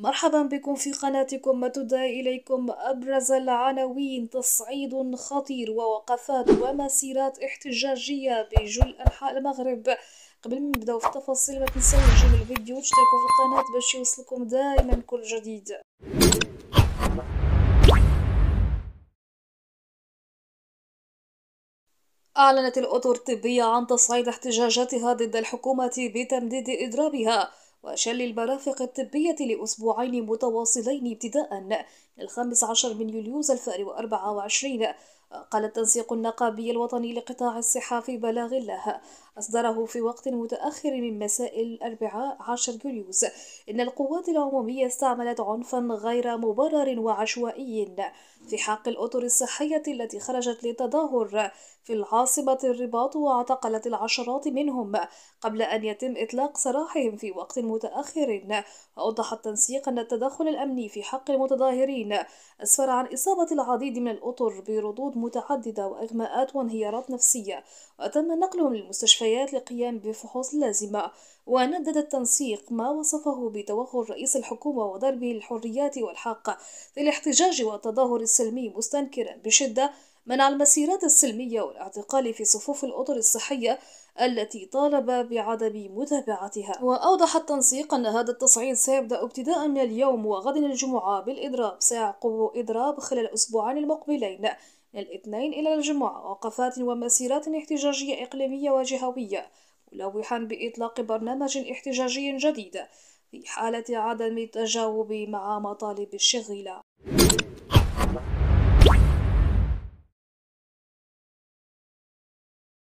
مرحبا بكم في قناتكم. ما تدعي إليكم أبرز العناوين: تصعيد خطير ووقفات ومسيرات احتجاجية بجل أنحاء المغرب. قبل ما نبداو في التفاصيل ما تنسوا تجيبوا الفيديو وتشتركوا في القناة باش يوصلكم دائما كل جديد. أعلنت الأطر الطبية عن تصعيد احتجاجاتها ضد الحكومة بتمديد إضرابها وشل المرافق الطبية لأسبوعين متواصلين ابتداء من 15 من يوليو 2024. قال التنسيق النقابي الوطني لقطاع الصحة في بلاغ له أصدره في وقت متأخر من مساء الأربعاء 10 يوليو إن القوات العمومية استعملت عنفا غير مبرر وعشوائي في حق الأطر الصحية التي خرجت للتظاهر في العاصمة الرباط، واعتقلت العشرات منهم قبل أن يتم إطلاق سراحهم في وقت متأخر. وأوضح التنسيق أن التدخل الأمني في حق المتظاهرين أسفر عن إصابة العديد من الأطر بردود متعددة وإغماءات وانهيارات نفسية، وتم نقلهم للمستشفيات للقيام بفحوص لازمة. وندد التنسيق ما وصفه بتوغل رئيس الحكومة وضربه الحريات والحق في الاحتجاج والتظاهر السلمي، مستنكرا بشدة منع المسيرات السلمية والاعتقال في صفوف الأطر الصحية التي طالب بعدم متابعتها. وأوضح التنسيق أن هذا التصعيد سيبدأ ابتداء من اليوم وغد الجمعة بالإضراب، سيعقب إضراب خلال الأسبوعين المقبلين من الاثنين إلى الجمعة وقفات ومسيرات احتجاجية إقليمية وجهوية، ملوحا بإطلاق برنامج احتجاجي جديد في حالة عدم التجاوب مع مطالب الشغيلة.